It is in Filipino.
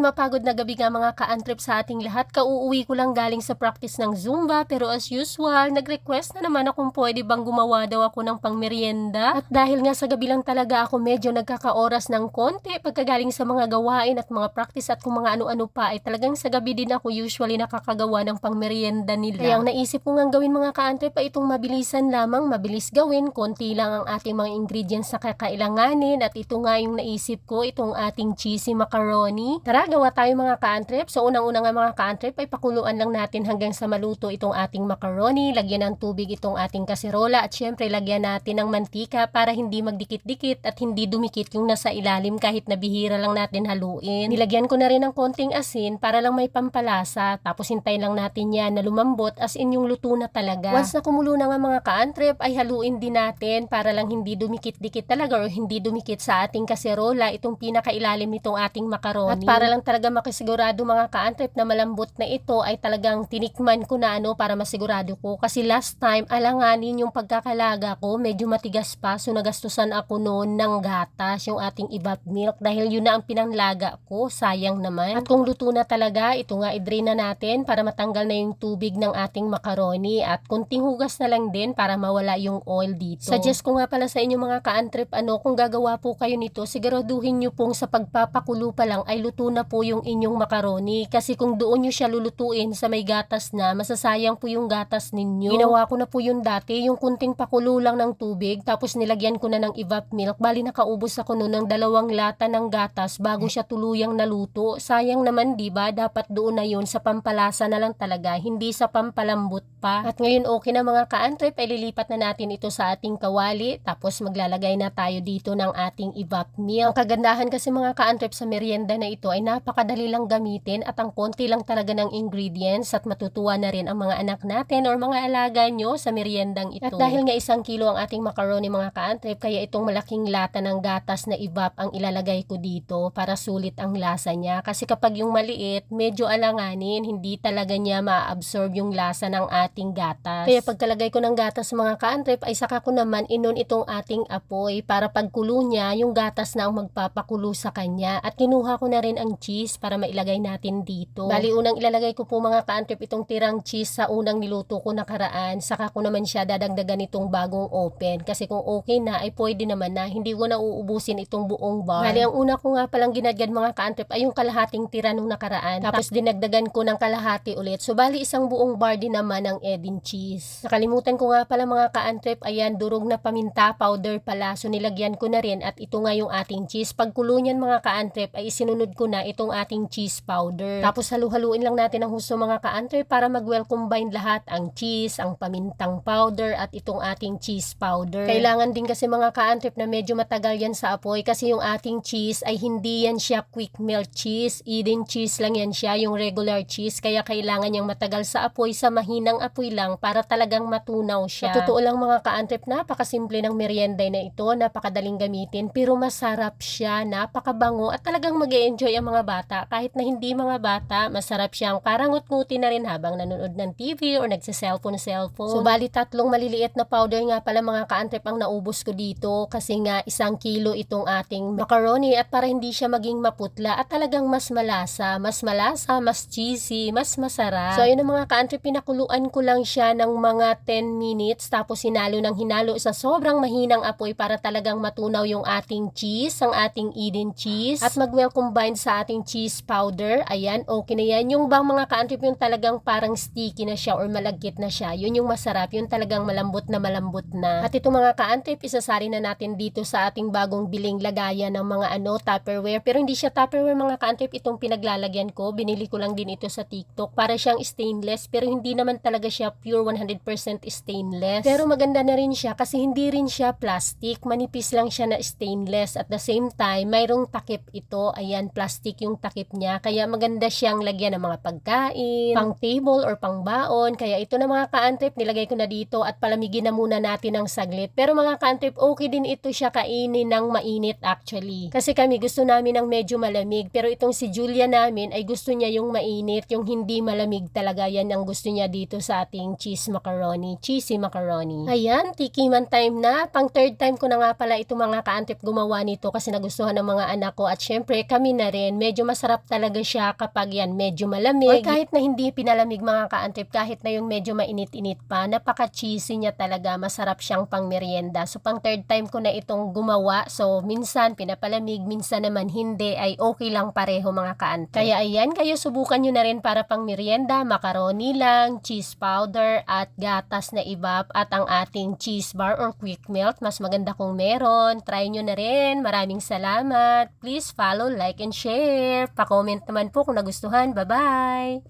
mapagod na gabi nga mga ka-antrip sa ating lahat. Kauuwi ko lang galing sa practice ng Zumba pero as usual, nag-request na naman akong pwede bang gumawa daw ako ng pangmerienda. At dahil nga sa gabi lang talaga ako medyo nagkakaoras ng konti pagkagaling sa mga gawain at mga practice at kung mga ano-ano pa ay talagang sa gabi din ako usually nakakagawa ng pangmerienda nila. Kaya ang naisip ko nga gawin mga ka-antrip ay itong mabilisan lamang, mabilis gawin, konti lang ang ating mga ingredients na kakailanganin at ito nga yung naisip ko, itong ating cheesy macaroni. Tara, gawa tayo mga ka-antrip. So unang-una nga mga ka-antrip ay pakuluan lang natin hanggang sa maluto itong ating macaroni. Lagyan ng tubig itong ating kaserola at syempre lagyan natin ng mantika para hindi magdikit-dikit at hindi dumikit yung nasa ilalim kahit nabihira lang natin haluin. Nilagyan ko na rin ng konting asin para lang may pampalasa. Tapos hintayin lang natin yan na lumambot as in yung luto na talaga. Once na kumulo na nga mga ka-antrip ay haluin din natin para lang hindi dumikit-dikit talaga or hindi dumikit sa ating kaserola itong pinakailalim nitong ating macaroni. At para lang talaga makisigurado mga ka-antrip na malambot na ito ay talagang tinikman ko na para masigurado ko. Kasi last time alanganin yung pagkakalaga ko medyo matigas pa so nagastusan ako noon ng gatas yung ating evap milk dahil yun na ang pinanglaga ko. Sayang naman. At kung luto na talaga ito nga i-drain na natin para matanggal na yung tubig ng ating macaroni at kunting hugas na lang din para mawala yung oil dito. Suggest ko nga pala sa inyo mga ka-antrip kung gagawa po kayo nito siguraduhin nyo pong sa pagpapakulo pa lang ay luto na po yung inyong macaroni kasi kung doon nyo siya lulutuin sa may gatas na masasayang po yung gatas ninyo. Ginawa ko na po yun dati yung kunting pakulo lang ng tubig tapos nilagyan ko na ng evap milk. Bali nakaubos ako noon ng 2 lata ng gatas bago siya tuluyang naluto. Sayang naman diba dapat doon na yun sa pampalasa na lang talaga hindi sa pampalambot pa. At ngayon okay na mga ka-antrip ay lilipat na natin ito sa ating kawali tapos maglalagay na tayo dito ng ating evap milk. Ang kagandahan kasi mga ka-antrip sa merienda na ito ay napakadali lang gamitin at ang konti lang talaga ng ingredients at matutuwa na rin ang mga anak natin or mga alaga nyo sa meriendang ito. At dahil nga 1 kilo ang ating macaroni mga ka-antrip kaya itong malaking lata ng gatas na evap ang ilalagay ko dito para sulit ang lasa niya. Kasi kapag yung maliit medyo alanganin hindi talaga niya ma-absorb yung lasa ng ating gatas. Kaya pagkalagay ko ng gatas mga ka-antrip ay saka ko naman inon itong ating apoy para pagkulo niya yung gatas na ang magpapakulo sa kanya at kinuha ko na rin ang cheese para mailagay natin dito. Bali unang ilalagay ko po mga ka-antrip itong tirang cheese sa unang niluto ko nakaraan saka ko naman siya dadagdagan itong bagong open kasi kung okay na ay pwede naman na hindi ko na uubusin itong buong bar. Bali ang una ko nga palang ginagyan mga ka-antrip ay yung kalahating tira nung nakaraan tapos dinagdagan ko ng kalahati ulit so bali isang buong bar din naman ang Edin cheese. Nakalimutan ko nga pala mga ka-antrip ayan durog na paminta powder pala so nilagyan ko na rin at ito nga yung ating cheese. Pagkulo niyan mga ka-antrip ay isinunod ko na itong ating cheese powder. Tapos halu-haluin lang natin ang husto mga ka-antrip para mag-well combine lahat ang cheese, ang pamintang powder at itong ating cheese powder. Kailangan din kasi mga ka-antrip na medyo matagal yan sa apoy kasi yung ating cheese ay hindi yan siya quick melt cheese. Edin cheese lang yan siya, yung regular cheese kaya kailangan niyang matagal sa apoy sa mahinang apoy lang para talagang matunaw siya. Sa totoo lang mga ka-antrip napakasimple ng merienda na ito, napakadaling gamitin pero masarap siya, napakabango at talagang mag-e-enjoy ang mga bata. Kahit na hindi mga bata, masarap siyang parang ngut-nguti na rin habang nanonood ng TV or nagsa-cellphone. So bali 3 maliliit na powder nga pala mga ka-antrip ang naubos ko dito kasi nga 1 kilo itong ating macaroni at para hindi siya maging maputla at talagang mas malasa, mas cheesy, mas masarap. So ayun ang mga ka-antrip, pinakuluan ko lang siya ng mga 10 minutes tapos hinalo sa sobrang mahinang apoy para talagang matunaw yung ating cheese, ang ating Edin cheese at mag-well combine sa ating cheese powder. Ayan, okay na yan. Yung bang mga ka-antrip yung talagang parang sticky na siya or malagkit na siya, yun yung masarap, yun talagang malambot na. At ito mga ka-antrip, isasali na natin dito sa ating bagong biling lagayan ng mga Tupperware. Pero hindi siya Tupperware mga ka-antrip itong pinaglalagyan ko. Binili ko lang din ito sa TikTok para siyang stainless pero hindi naman talaga siya pure 100% stainless. Pero maganda na rin siya kasi hindi rin siya plastic, manipis lang siya na stainless. At the same time, mayroong takip ito. Ayan, plastic yung takip niya. Kaya maganda siyang lagyan ng mga pagkain, pang table or pang baon. Kaya ito na mga ka-antrip, nilagay ko na dito at palamigin na muna natin ng saglit. Pero mga ka-antrip, okay din ito siya kainin ng mainit actually. Kasi kami gusto namin ng medyo malamig. Pero itong si Julia namin ay gusto niya yung mainit, yung hindi malamig talaga. Yan ang gusto niya dito sa ating cheesy macaroni. Ayan, tikiman time na. Pang 3rd time ko na nga pala ito mga ka-antrip gumawa nito kasi nagustuhan ng mga anak ko at syempre kami na rin. medyo masarap talaga siya kapag yan medyo malamig. Or kahit na hindi pinalamig mga ka-antrip, kahit na yung medyo mainit-init pa, napaka-cheesy niya talaga. Masarap siyang pang merienda. So pang third time ko na itong gumawa. So minsan pinapalamig, minsan naman hindi, ay okay lang pareho mga ka-antrip. Kaya ayan, kayo subukan nyo na rin para pang merienda. Macaroni lang, cheese powder, at gatas na ibap, at ang ating cheese bar or quick melt. Mas maganda kung meron. Try nyo na rin. Maraming salamat. Please follow, like, and share. Pa-comment naman po kung nagustuhan. Bye-bye!